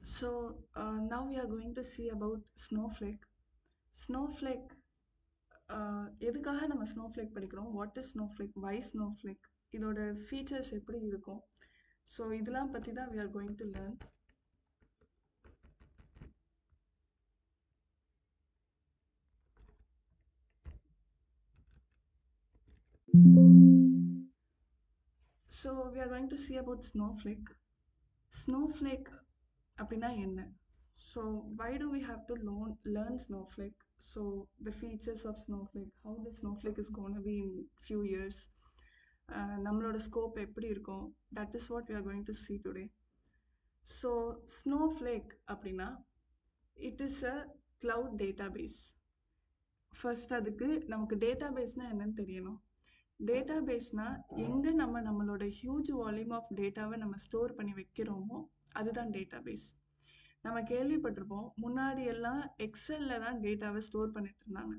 Now we are going to see about Snowflake. Snowflake, எதுக்காக நம்ம Snowflake படிக்கிறோம், what is Snowflake, why Snowflake, இதோட features எப்படி இருக்கும், ஸோ இதெல்லாம் பற்றி தான் we are going to learn. So we are going to see about Snowflake. Snowflake அப்படின்னா என்ன? So why do we have to learn Snowflake? So the features of Snowflake, how the Snowflake is going to be in few years, நம்மளோட scope எப்படி இருக்கும், that is what we are going to see today. So Snowflake அப்படின்னா it is a cloud database. First அதுக்கு நமக்கு டேட்டாபேஸ்னா என்னன்னு தெரியணும். டேட்டாபேஸ்னா எங்கே நம்மளோட ஹியூஜ் வால்யூம் ஆஃப் டேட்டாவை நம்ம ஸ்டோர் பண்ணி வைக்கிறோமோ அதுதான் டேட்டாபேஸ். நம்ம கேள்விப்பட்டிருப்போம், முன்னாடி எல்லாம் எக்ஸலில் தான் டேட்டாவை ஸ்டோர் பண்ணிட்டு இருந்தாங்க.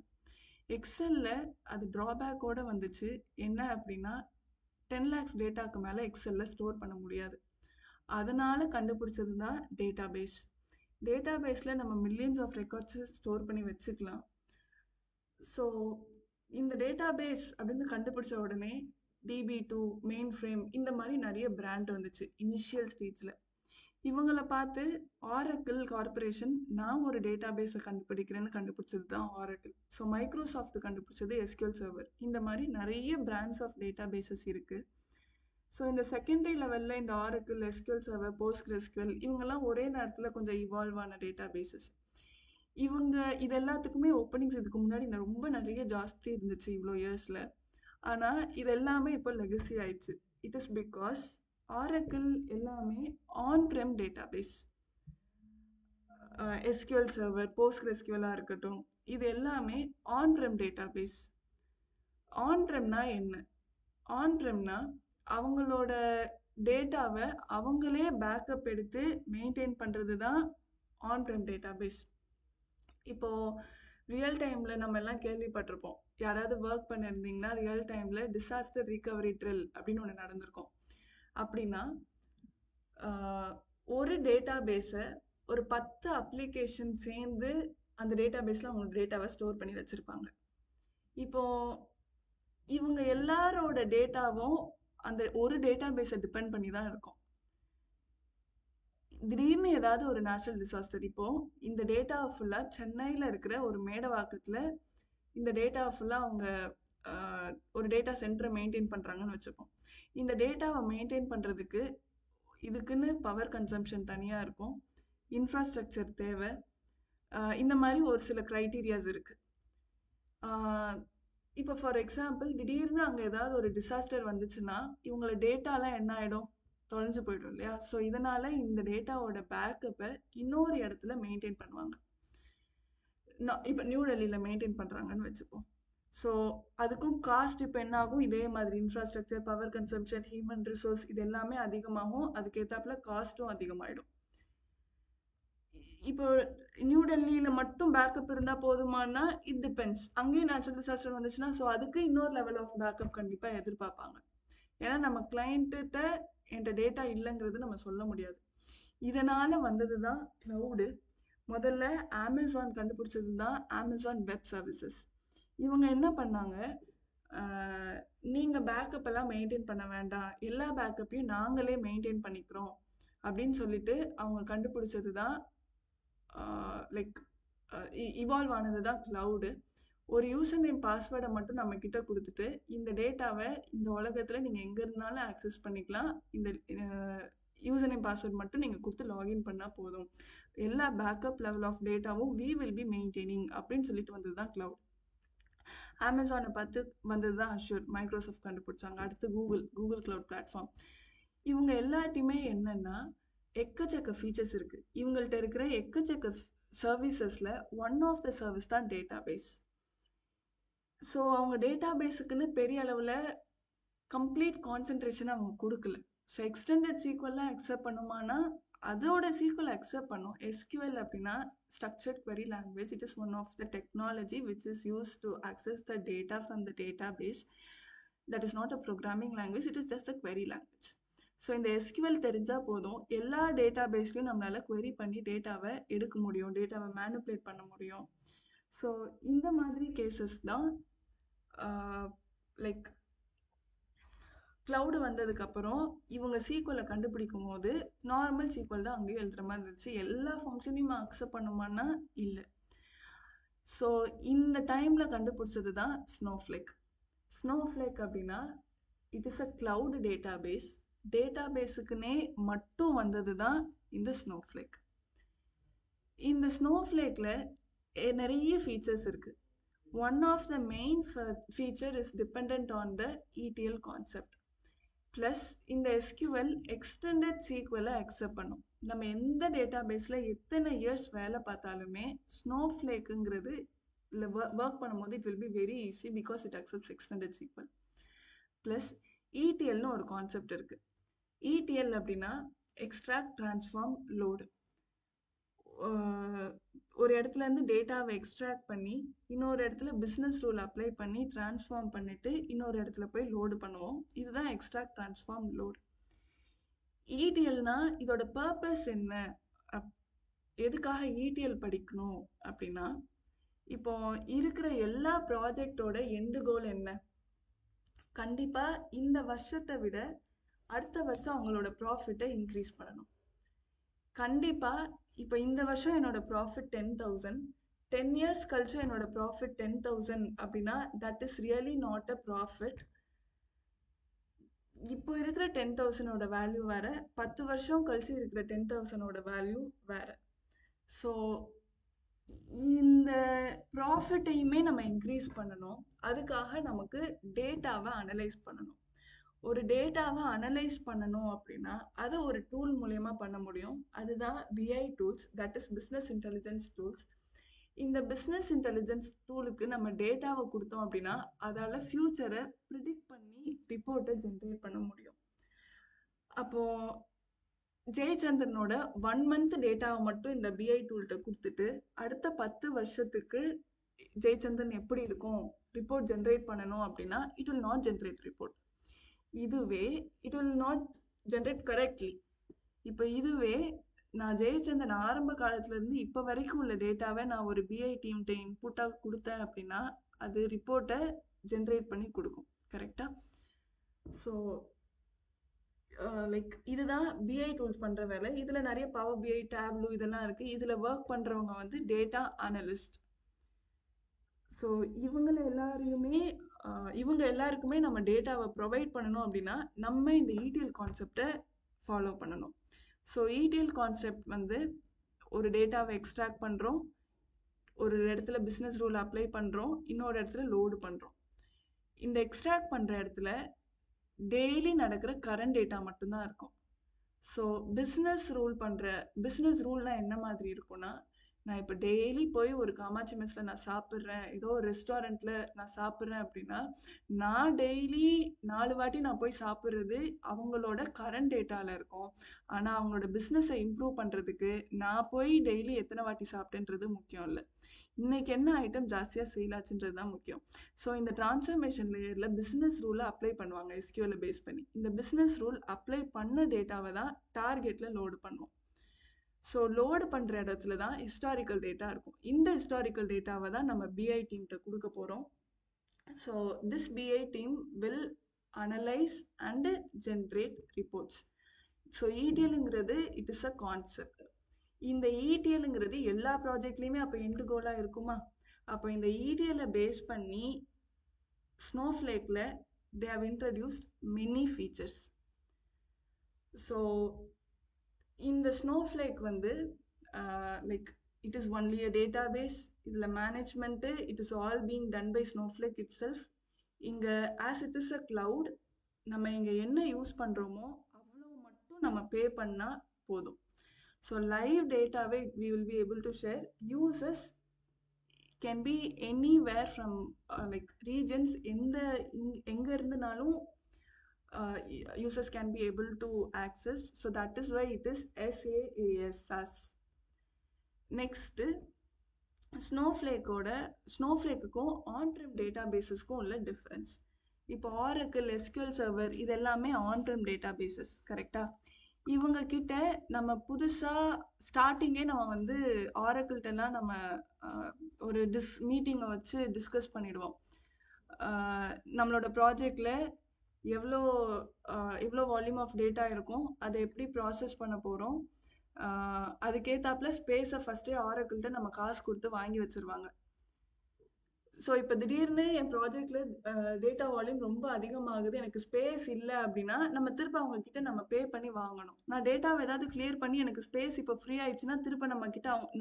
எக்ஸலில் அது ட்ராபேக்கோடு வந்துச்சு. என்ன அப்படின்னா 10 lakhs டேட்டாக்கு மேலே எக்ஸலில் ஸ்டோர் பண்ண முடியாது. அதனால் கண்டுபிடிச்சது தான் டேட்டாபேஸ். டேட்டாபேஸில் நம்ம மில்லியன்ஸ் ஆஃப் ரெக்கார்ட்ஸை ஸ்டோர் பண்ணி வச்சுக்கலாம். ஸோ இந்த டேட்டாபேஸ் அப்படின்னு கண்டுபிடிச்ச உடனே DB2, மெயின் ஃப்ரேம், இந்த மாதிரி நிறைய பிராண்ட் வந்துச்சு இனிஷியல் ஸ்டேஜில். இவங்களை பார்த்து ஆரக்கிள் கார்பரேஷன் நான் ஒரு டேட்டாபேஸை கண்டுபிடிக்கிறேன்னு கண்டுபிடிச்சது தான் ஆரக்கிள். ஸோ மைக்ரோசாஃப்ட் கண்டுபிடிச்சது SQL சர்வர். இந்த மாதிரி நிறைய பிராண்ட்ஸ் ஆஃப் டேட்டாபேஸஸ் இருக்குது. ஸோ இந்த செகண்டரி லெவலில் இந்த ஆரக்கிள், SQL சர்வர், PostgreSQL இவங்கெல்லாம் ஒரே நேரத்தில் கொஞ்சம் இவால்வ் ஆன டேட்டாபேஸஸ். இவங்க இது எல்லாத்துக்குமே ஓப்பனிங்ஸ் இதுக்கு முன்னாடி ரொம்ப நிறைய ஜாஸ்தி இருந்துச்சு இவ்வளோ இயர்ஸில். ஆனால் இது எல்லாமே இப்போ லெகசி ஆயிடுச்சு. இட் இஸ் பிகாஸ் ஆரக்கிள் எல்லாமே ஆன்-ப்ரெம் டேட்டாபேஸ். SQL சர்வர், PostgreSQL-ஆக இருக்கட்டும், இது எல்லாமே ஆன்-ப்ரெம் டேட்டாபேஸ். ஆன்-ப்ரெம்னா என்ன? ஆன்-ப்ரெம்னா அவங்களோட டேட்டாவை அவங்களே பேக்கப் எடுத்து மெயின்டைன் பண்ணுறது தான் ஆன்-ப்ரெம் டேட்டாபேஸ். இப்போது ரியல் டைமில் நம்ம எல்லாம் கேள்விப்பட்டிருப்போம், யாராவது ஒர்க் பண்ணியிருந்தீங்கன்னா ரியல் டைமில் டிசாஸ்டர் ரிகவரி ட்ரில் அப்படின்னு ஒன்று நடந்திருக்கும். அப்படின்னா ஒரு டேட்டாபேஸை ஒரு 10 அப்ளிகேஷன் சேர்ந்து அந்த டேட்டாபேஸில் அவங்க டேட்டாவை ஸ்டோர் பண்ணி வச்சுருப்பாங்க. இப்போது இவங்க எல்லாரோட டேட்டாவும் அந்த ஒரு டேட்டாபேஸை டிபெண்ட் பண்ணி தான் இருக்கும். திடீர்னு ஏதாவது ஒரு நேச்சுரல் டிசாஸ்டர், இப்போ இந்த டேட்டா ஃபுல்லாக சென்னையில் இருக்கிற ஒரு மேடவாக்கத்தில் இந்த டேட்டா ஃபுல்லாக அவங்க ஒரு டேட்டா சென்டரை மெயின்டைன் பண்ணுறாங்கன்னு வச்சுப்போம். இந்த டேட்டாவை மெயின்டைன் பண்ணுறதுக்கு இதுக்குன்னு பவர் கன்சம்ஷன் தனியாக இருக்கும், இன்ஃப்ராஸ்ட்ரக்சர் தேவை, இந்த மாதிரி ஒரு சில க்ரைட்டீரியாஸ் இருக்குது. இப்போ ஃபார் எக்ஸாம்பிள் திடீர்னு அங்கே ஏதாவது ஒரு டிசாஸ்டர் வந்துச்சுன்னா இவங்களோட டேட்டாலாம் என்ன ஆகிடும், தொலைஞ்சு போய்டும் இல்லையா? ஸோ இதனால் இந்த டேட்டாவோட பேக்கப்பை இன்னொரு இடத்துல மெயின்டைன் பண்ணுவாங்க. இப்போ நியூ டெல்லியில் மெயின்டைன் பண்ணுறாங்கன்னு வச்சுப்போம். ஸோ அதுக்கும் காஸ்ட் இப்போ என்ன ஆகும், இதே மாதிரி infrastructure, power consumption, human resource இது எல்லாமே அதிகமாகும். அதுக்கேற்றாப்புல காஸ்ட்டும் அதிகமாகிடும். இப்போ நியூ டெல்லியில் மட்டும் பேக்கப் இருந்தால் போதுமானா இட் டிபெண்ட்ஸ். அங்கேயும் நேச்சுரல் டிசாஸ்டர் வந்துச்சுன்னா ஸோ அதுக்கு இன்னொரு லெவல் ஆஃப் பேக்கப் கண்டிப்பாக எதிர்பார்ப்பாங்க. ஏன்னா நம்ம கிளைண்ட்டுகிட்ட என்கிட்ட டேட்டா இல்லைங்கிறது நம்ம சொல்ல முடியாது. இதனால் வந்தது தான் க்ளவுடு. முதல்ல அமேசான் கண்டுபிடிச்சது தான் அமேசான் வெப் சர்வீசஸ். இவங்க என்ன பண்ணாங்க, நீங்கள் பேக்கப் எல்லாம் மெயின்டைன் பண்ண வேண்டாம், எல்லா பேக்கப்பையும் நாங்களே மெயின்டைன் பண்ணிக்கிறோம் அப்படின்னு சொல்லிட்டு அவங்க கண்டுபிடிச்சது தான் லைக் இவால்வ் ஆனது தான் க்ளவுடு. ஒரு யூசர் நேம் பாஸ்வேர்டை மட்டும் நம்ம கிட்ட கொடுத்துட்டு இந்த டேட்டாவை இந்த உலகத்தில் நீங்கள் எங்கே இருந்தாலும் ஆக்சஸ் பண்ணிக்கலாம், இந்த யூசர் நேம் பாஸ்வேர்ட் மட்டும் நீங்கள் கொடுத்து லாகின் பண்ணால் போதும், எல்லா பேக்கப் லெவல் ஆஃப் டேட்டாவும் வி வில் பி மெயின்டைனிங் அப்படின்னு சொல்லிட்டு வந்தது தான் க்ளவுட். அமேசானை பார்த்து வந்தது தான் அஷ்யூர், மைக்ரோசாஃப்ட் கண்டுபிடிச்சாங்க. அடுத்து கூகுள் க்ளவுட் பிளாட்ஃபார்ம். இவங்க எல்லாத்தையுமே என்னென்னா எக்கச்சக்க ஃபீச்சர்ஸ் இருக்குது. இவங்கள்ட்ட இருக்கிற எக்கச்சக்க சர்வீசஸில் ஒன் ஆஃப் த சர்வீஸ் தான் டேட்டாபேஸ். ஸோ அவங்க டேட்டாபேஸுக்குன்னு பெரிய அளவில் கம்ப்ளீட் கான்சென்ட்ரேஷன் அவங்க கொடுக்கல. ஸோ எக்ஸ்டெண்டட் சீக்வல்லாம் அக்செப்ட் பண்ணுமானா அதோட சீக்வல் அக்செப்ட் பண்ணும். SQL அப்படின்னா structured query language. It is one of the technology which is used to access the data from the database. That is not a programming language, it is just a query language. So இந்த SQL தெரிஞ்சால் போதும், எல்லா data பேஸ்லையும் நம்மளால் query பண்ணி டேட்டாவை எடுக்க முடியும், டேட்டாவை மேனிப்புலேட் பண்ண முடியும். ஸோ இந்த மாதிரி கேசஸ் தான் லைக் க்ளவுடு வந்ததுக்கப்புறம் இவங்க சீக்வலை கண்டுபிடிக்கும் போது நார்மல் சீக்வல் தான் அங்கேயும் எழுதுற மாதிரி இருந்துச்சு. எல்லா ஃபங்க்ஷனையும் அக்செப்ட் பண்ணுமான்னா இல்லை. ஸோ இந்த டைமில் கண்டுபிடிச்சது தான் ஸ்னோஃப்ளேக். ஸ்னோஃப்ளேக் அப்படின்னா it is a cloud database. டேட்டாபேஸுக்குன்னே மட்டும் வந்தது தான் இந்த ஸ்னோஃப்ளேக். இந்த ஸ்னோஃப்ளேக்கில் நிறைய ஃபீச்சர்ஸ் இருக்குது. One of the main feature is depend on the ETL concept. Plus இந்த SQL எக்ஸ்டெண்டட் சீக்வலை அக்செப்ட் பண்ணும். நம்ம எந்த டேட்டாபேஸில் எத்தனை இயர்ஸ் வேலை பார்த்தாலுமே ஸ்னோஃப்ளேக்குங்கிறது இல்லை ஒர்க் பண்ணும்போது it will be very easy because it accepts extended sequel. Plus ETLனு ஒரு கான்செப்ட் இருக்குது. ETL அப்படின்னா எக்ஸ்ட்ராக்ட் ட்ரான்ஸ்ஃபார்ம் லோடு. ஒரு இடத்துல இருந்து டேட்டாவை எக்ஸ்ட்ராக்ட் பண்ணி இன்னொரு இடத்துல பிஸ்னஸ் ரூல் அப்ளை பண்ணி ட்ரான்ஸ்ஃபார்ம் பண்ணிட்டு இன்னொரு இடத்துல போய் லோடு பண்ணுவோம். இதுதான் எக்ஸ்ட்ராக்ட் ட்ரான்ஸ்ஃபார்ம் லோடு. ETLனா இதோட பர்பஸ் என்ன, எதுக்காக ETL படிக்கணும் அப்படின்னா, இப்போ இருக்கிற எல்லா ப்ராஜெக்டோட எண்டு கோல் என்ன? கண்டிப்பா இந்த வருஷத்தை விட அடுத்த வருஷம் அவங்களோட ப்ராஃபிட்டை இன்க்ரீஸ் பண்ணணும். கண்டிப்பா இப்போ இந்த வருஷம் என்னோட ப்ராஃபிட் 10,000, 10 இயர்ஸ் கழிச்சு என்னோட ப்ராஃபிட் 10,000 அப்படின்னா that is really not a profit. இப்போ இருக்கிற 10,000ஓட வேல்யூ வேற, 10 வருஷம் கழிச்சு இருக்கிற 10,000ஓட வேல்யூ வேற. ஸோ இந்த ப்ராஃபிட்டையுமே நம்ம இன்க்ரீஸ் பண்ணணும். அதுக்காக நமக்கு டேட்டாவை அனலைஸ் பண்ணணும். ஒரு டேட்டாவை அனலைஸ் பண்ணணும் அப்படின்னா அதை ஒரு டூல் மூலயமா பண்ண முடியும். அதுதான் BI tools, that is business intelligence tools. இந்த பிஸ்னஸ் இன்டெலிஜென்ஸ் டூலுக்கு நம்ம டேட்டாவை கொடுத்தோம் அப்படின்னா அதால் ஃபியூச்சரை ப்ரிடிக்ட் பண்ணி ரிப்போர்ட்டை ஜென்ரேட் பண்ண முடியும். அப்போது ஜெயச்சந்திரனோட 1 மந்த் டேட்டாவை மட்டும் இந்த BI டூல்கிட்ட கொடுத்துட்டு அடுத்த 10 வருஷத்துக்கு ஜெயச்சந்திரன் எப்படி இருக்கும் ரிப்போர்ட் ஜென்ரேட் பண்ணணும் அப்படின்னா it will not generate report. இதுவே it will not generate correctly. இப்போ இதுவே நான் ஜெயச்சந்திரன் ஆரம்ப காலத்துலேருந்து இப்போ வரைக்கும் உள்ள டேட்டாவை நான் ஒரு BI டீம்கிட்ட இன்புட்டாக கொடுத்தேன் அப்படின்னா அது ரிப்போர்ட்டை ஜென்ரேட் பண்ணி கொடுக்கும். கரெக்டாக? ஸோ லைக் இதுதான் BI டூல்ஸ் பண்ணுற வேலை. இதில் நிறைய பவர் BI, டேப்லூ இதெல்லாம் இருக்குது. இதில் ஒர்க் பண்ணுறவங்க வந்து டேட்டா அனலிஸ்ட். ஸோ இவங்க எல்லாருக்குமே நம்ம டேட்டாவை ப்ரொவைட் பண்ணணும் அப்படின்னா நம்ம இந்த ETL கான்செப்டை ஃபாலோ பண்ணணும். ஸோ ETL கான்செப்ட் வந்து ஒரு டேட்டாவை எக்ஸ்ட்ராக்ட் பண்ணுறோம், ஒரு இடத்துல பிஸ்னஸ் ரூல் அப்ளை பண்ணுறோம், இன்னொரு இடத்துல லோடு பண்ணுறோம். இந்த எக்ஸ்ட்ராக்ட் பண்ணுற இடத்துல டெய்லி நடக்கிற கரண்ட் டேட்டா மட்டும்தான் இருக்கும். ஸோ பிஸ்னஸ் ரூல்னால் என்ன மாதிரி இருக்கும்னா, நான் இப்போ டெய்லி போய் ஒரு காமாட்சி மெஸ்ஸில் நான் சாப்பிட்றேன், ஏதோ ஒரு ரெஸ்டாரண்ட்டில் நான் சாப்பிட்றேன் அப்படின்னா நான் டெய்லி 4 வாட்டி நான் போய் சாப்பிட்றது அவங்களோட கரண்ட் டேட்டாவில் இருக்கும். ஆனால் அவங்களோட பிஸ்னஸை இம்ப்ரூவ் பண்ணுறதுக்கு நான் போய் டெய்லி எத்தனை வாட்டி சாப்பிட்டேன்றது முக்கியம் இல்லை. இன்னைக்கு என்ன ஐட்டம் ஜாஸ்தியாக சேல் ஆச்சுன்றது தான் முக்கியம். ஸோ இந்த டிரான்ஸ்ஃபர்மேஷன் லேயரில் பிஸ்னஸ் ரூலை அப்ளை பண்ணுவாங்க SQL பேஸ் பண்ணி. இந்த பிஸ்னஸ் ரூல் அப்ளை பண்ண டேட்டாவை தான் டார்கெட்டில் லோடு பண்ணுவோம். ஸோ லோடு பண்ணுற இடத்துல தான் ஹிஸ்டாரிக்கல் டேட்டா இருக்கும். இந்த ஹிஸ்டாரிக்கல் டேட்டாவை தான் நம்ம BI டீம்கிட்ட கொடுக்க போகிறோம். So this BI team will analyse and generate reports. So ETLங்கிறது இட் இஸ் அ கான்செப்ட். இந்த ETLங்கிறது எல்லா ப்ராஜெக்ட்லேயுமே அப்போ எண்டு கோலாக இருக்குமா? அப்போ இந்த ETLை பேஸ் பண்ணி ஸ்னோஃப்ளேக்கில் they have introduced many features. So இந்த ஸ்னோஃப்ளேக் வந்து like it is only a database. இதில் management it is all being done by Snowflake itself. இங்கே as it is a cloud, நம்ம இங்கே என்ன யூஸ் பண்ணுறோமோ அவ்வளோ மட்டும் நம்ம பே பண்ணால் போதும். ஸோ லைவ் டேட்டாவை we will be able to share. Users can be anywhere from like regions, எங்கே இருந்துனாலும் users can be able to access. So that is why it is SaaS. Next, ஸ்னோஃப்ளேக்குக்கும் ஆன்-ப்ரெம் டேட்டாபேஸஸ்க்கும் உள்ள டிஃப்ரென்ஸ். இப்போ ஆரக்கிள், எஸ்கியூஎல் சர்வர் இது எல்லாமே ஆன்-ப்ரெம் databases கரெக்டா? இவங்க கிட்ட நம்ம புதுசா ஸ்டார்ட்டிங்கே நம்ம வந்து ஆரக்கிள்கிட்டலாம் நம்ம அஹ், ஒரு மீட்டிங்கை வச்சு டிஸ்கஸ் பண்ணிடுவோம். நம்மளோட ப்ராஜெக்ட்ல எவ்வளோ எவ்வளோ வால்யூம் ஆஃப் டேட்டா இருக்கும், அதை எப்படி ப்ராசஸ் பண்ண போகிறோம், அதுக்கேற்றாப்புல ஸ்பேஸை ஃபஸ்ட்டே ஆரக்கிள்கிட்ட நம்ம காசு கொடுத்து வாங்கி வச்சிருவாங்க. ஸோ இப்போ திடீர்னு என் ப்ராஜெக்ட்ல டேட்டா வால்யூம் ரொம்ப அதிகமாகுது, எனக்கு ஸ்பேஸ் இல்லை அப்படின்னா நம்ம திரும்ப அவங்க கிட்ட நம்ம பே பண்ணி வாங்கணும். நான் டேட்டாவை ஏதாவது கிளியர் பண்ணி எனக்கு ஸ்பேஸ் இப்போ ஃப்ரீ ஆயிடுச்சுன்னா திரும்ப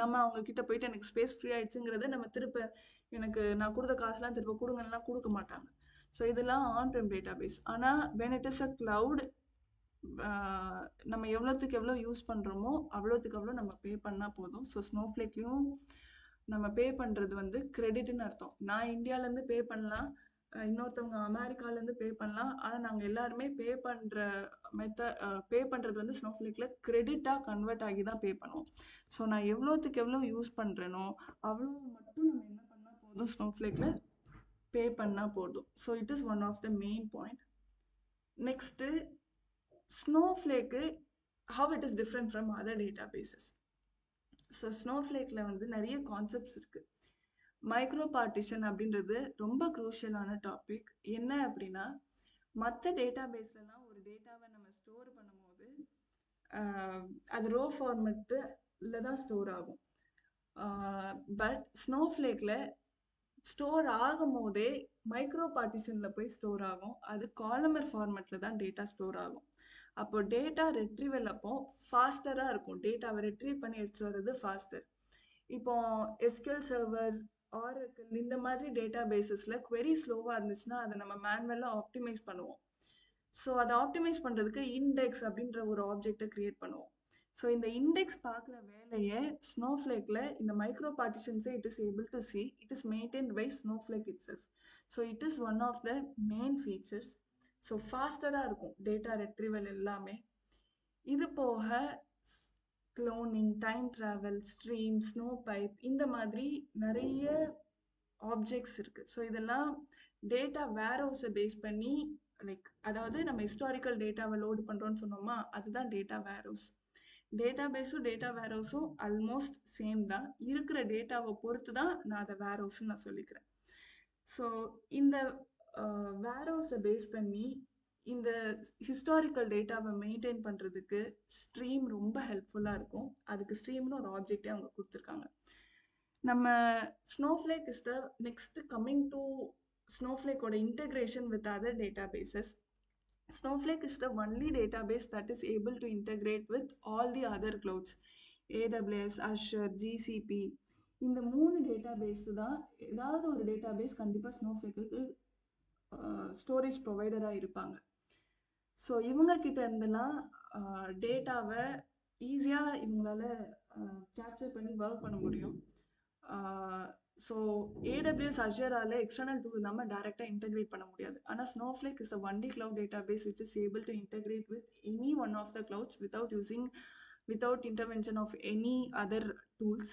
நம்ம அவங்க கிட்ட போயிட்டு எனக்கு ஸ்பேஸ் ஃப்ரீ ஆயிடுச்சுங்கிறத நம்ம திரும்ப எனக்கு நான் கொடுத்த காசுலாம் திரும்ப கொடுங்கலாம் கொடுக்க மாட்டாங்க. ஸோ இதெல்லாம் ஆன்-ப்ரெம் டேட்டாபேஸ். ஆனால் when it is a cloud, நம்ம எவ்வளோத்துக்கு எவ்வளோ யூஸ் பண்ணுறோமோ அவ்வளோத்துக்கு அவ்வளோ நம்ம பே பண்ணால் போதும். ஸோ ஸ்னோஃப்ளேக்லேயும் நம்ம பே பண்ணுறது வந்து கிரெடிட்னு அர்த்தம். நான் இந்தியாவிலேருந்து பே பண்ணலாம், இன்னொருத்தவங்க அமெரிக்காலேருந்து பே பண்ணலாம். ஆனால் நாங்கள் எல்லாருமே பே பண்ணுறது வந்து ஸ்னோஃப்ளேக்கில் கிரெடிட்டாக கன்வெர்ட் ஆகி தான் பே பண்ணுவோம். ஸோ நான் எவ்வளோத்துக்கு எவ்வளோ யூஸ் பண்ணுறேனோ அவ்வளோ மட்டும் நம்ம என்ன பண்ணால் போதும், ஸ்னோஃப்ளேக்கில் பே பண்ணால் போதும். So it is one of the main point. Next ஸ்னோஃப்ளேக்கு how it is different from other databases. So ஸ்னோஃப்ளேக்கில் வந்து நிறைய கான்செப்ட்ஸ் இருக்குது. மைக்ரோ பார்ட்டிஷன் அப்படின்றது ரொம்ப குரூஷியலான டாபிக். என்ன அப்படின்னா, மற்ற டேட்டாபேஸ்லாம் ஒரு டேட்டாவை நம்ம ஸ்டோர் பண்ணும்போது அது ரோ ஃபார்மெட்டில் தான் ஸ்டோர் ஆகும். பட் ஸ்னோஃப்ளேக்கில் ஸ்டோர் ஆகும் போதே மைக்ரோ பார்ட்டிஷனில் போய் ஸ்டோர் ஆகும். அது காலமர் ஃபார்மெட்டில் தான் டேட்டா ஸ்டோர் ஆகும். அப்போ டேட்டா ரெட்ரீவல் அப்போ ஃபாஸ்டராக இருக்கும். டேட்டாவை ரெட்ரீவ் பண்ணி எடுத்துட்டு வர்றது ஃபாஸ்டர். இப்போ எஸ்கியூஎல் சர்வர், ஆரக்கிள் இந்த மாதிரி டேட்டா பேசஸில் query ஸ்லோவாக இருந்துச்சுன்னா அதை நம்ம மேனுவலாக ஆப்டிமைஸ் பண்ணுவோம். ஸோ அதை ஆப்டிமைஸ் பண்ணுறதுக்கு இண்டெக்ஸ் அப்படின்ற ஒரு ஆப்ஜெக்டை கிரியேட் பண்ணுவோம். ஸோ இந்த இண்டெக்ஸ் பார்க்குற வேலையை ஸ்னோஃப்ளேக்கில் இந்த மைக்ரோ பார்ட்டிஷன்ஸை it is able to see. It is maintained by Snowflake itself. So it is one of the main features. So ஃபாஸ்டராக இருக்கும் டேட்டா ரெட்ரீவல் எல்லாமே. இது போக cloning, time travel, stream, Snowpipe இந்த மாதிரி நிறைய ஆப்ஜெக்ட்ஸ் இருக்குது. ஸோ இதெல்லாம் டேட்டா வேர்ஹவுஸை பேஸ் பண்ணி, லைக் அதாவது நம்ம ஹிஸ்டாரிக்கல் டேட்டாவை லோடு பண்ணுறோன்னு சொன்னோமா, அதுதான் டேட்டா வேர்ஹவுஸ். டேட்டா பேஸும் டேட்டா வேர்ஹவுஸும் ஆல்மோஸ்ட் சேம் தான். இருக்கிற டேட்டாவை பொறுத்து தான் நான் அதை வேர்ஹவுஸ்ன்னு நான் சொல்லிக்கிறேன். ஸோ இந்த வேர்ஹவுஸை பேஸ் பண்ணி இந்த ஹிஸ்டாரிக்கல் டேட்டாவை மெயின்டைன் பண்ணுறதுக்கு ஸ்ட்ரீம் ரொம்ப ஹெல்ப்ஃபுல்லாக இருக்கும். அதுக்கு ஸ்ட்ரீம்னு ஒரு ஆப்ஜெக்டே அவங்க கொடுத்துருக்காங்க. நம்ம Snowflake is the next coming to ஸ்னோஃப்ளேக்கோட integration with other databases. Snowflake is the only database that is able to integrate with all the other clouds. AWS, Azure, GCP இந்த 3 டேட்டாபேஸ் தான். ஏதாவது ஒரு டேட்டாபேஸ் கண்டிப்பாக ஸ்னோஃப்ளேக்கு ஸ்டோரேஜ் ப்ரொவைடராக இருப்பாங்க. So இவங்க கிட்ட இருந்தெல்லாம் டேட்டாவை ஈஸியாக இவங்களால கேப்சர் பண்ணி ஒர்க் பண்ண முடியும். ஸோ AWS, அஷரால் எக்ஸ்டர்னல் டூல் இல்லாமல் டைரெக்டாக இன்டெகிரேட் பண்ண முடியாது. ஆனால் snowflake is the only cloud database which is able to integrate with any one of the clouds without intervention of any other tools.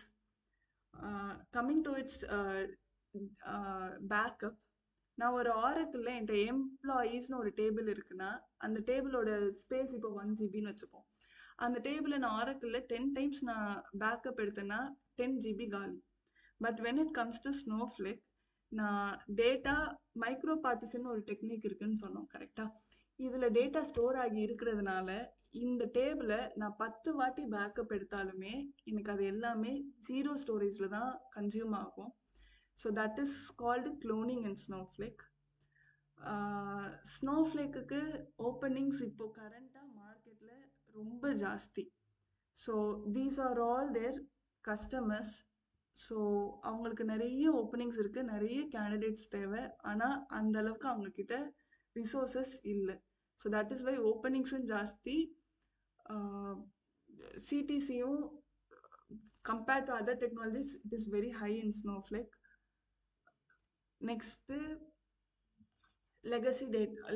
Coming to its backup, நான் ஒரு ஆரக்கிளில் என்கிட்ட எம்ப்ளாயீஸ்னு ஒரு table இருக்குன்னா அந்த டேபிளோட ஸ்பேஸ் இப்போ 1 GB வச்சுப்போம். அந்த டேபிளை நான் ஆரக்கிளில் 10 டைம்ஸ் நான் பேக்கப் எடுத்தேன்னா 10 GB காலி. But when it comes to snowflake, நான் டேட்டா மைக்ரோ பார்ட்டிஷன் ஒரு டெக்னிக் இருக்குன்னு சொன்னோம் கரெக்டாக. இதில் டேட்டா ஸ்டோர் ஆகி இருக்கிறதுனால இந்த டேபிளை நான் 10 வாட்டி பேக்கப் எடுத்தாலுமே எனக்கு அது எல்லாமே 0 ஸ்டோரேஜில் தான் கன்சியூம் ஆகும். So that is called cloning in Snowflake. ஸ்னோஃப்ளேக்குக்கு ஓப்பனிங்ஸ் இப்போ கரண்ட்டாக மார்க்கெட்டில் ரொம்ப ஜாஸ்தி. So these are all their customers. So அவங்களுக்கு நிறைய ஓப்பனிங்ஸ் இருக்குது, நிறைய கேண்டிடேட்ஸ் தேவை. ஆனால் அந்த அளவுக்கு அவங்கக்கிட்ட ரிசோர்ஸஸ் இல்லை. ஸோ தட் இஸ் வை ஓப்பனிங்ஸும் ஜாஸ்தி, சிடிசியும் compared to other technologies it is very high in Snowflake. Next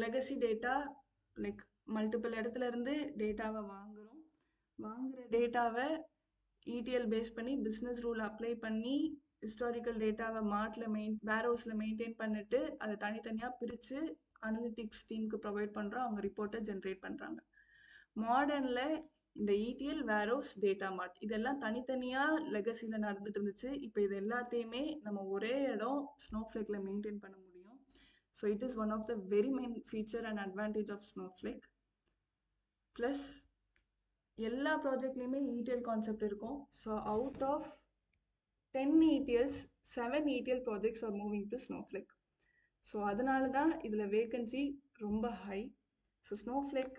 legacy data, like multiple இடத்துல இருந்து டேட்டாவை வாங்குகிற டேட்டாவை ETL பேஸ் பண்ணி பிஸ்னஸ் ரூல் அப்ளை பண்ணி ஹிஸ்டாரிக்கல் டேட்டாவை வேர்ஹவுஸில் மெயின்டைன் பண்ணிட்டு அதை தனித்தனியாக பிரித்து அனலிட்டிக்ஸ் டீமுக்கு ப்ரொவைட் பண்ணுறோம், அவங்க ரிப்போர்ட்டை ஜென்ரேட் பண்ணுறாங்க. மாடர்னில் இந்த ETL, வேரோஸ், டேட்டா மார்ட் இதெல்லாம் தனித்தனியாக லெகசியில் நடந்துட்டு இருந்துச்சு. இப்போ இது எல்லாத்தையுமே நம்ம ஒரே இடம் ஸ்னோஃப்ளேக்கில் மெயின்டைன் பண்ண முடியும். So it is one of the very main feature and advantage of Snowflake. Plus எல்லா ப்ராஜெக்ட்லேயுமே ETL கான்செப்ட் இருக்கும். So out of 10 ETLs, 7 ETL projects are moving to Snowflake. ஸோ அதனால தான் இதில் வேகன்சி ரொம்ப ஹை. ஸோ ஸ்னோஃப்ளேக்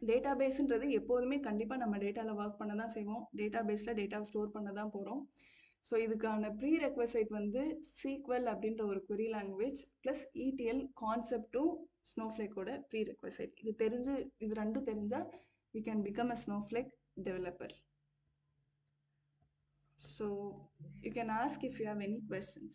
டேட்டாபேஸ்ன்றது எப்போதுமே கண்டிப்பாக நம்ம டேட்டாவில் ஒர்க் பண்ண தான் செய்வோம். டேட்டாபேஸில் டேட்டாவை ஸ்டோர் பண்ண தான் போகிறோம். ஸோ இதுக்கான ப்ரீ ரெக்வசைட் வந்து SQL அப்படின்ற ஒரு query லாங்குவேஜ் ப்ளஸ் ETL கான்செப்டும் ஸ்னோஃப்ளேக்கோட ப்ரீ ரெக்வசைட். இது ரெண்டும் தெரிஞ்சால் we can become a Snowflake developer. So you can ask if you have any questions.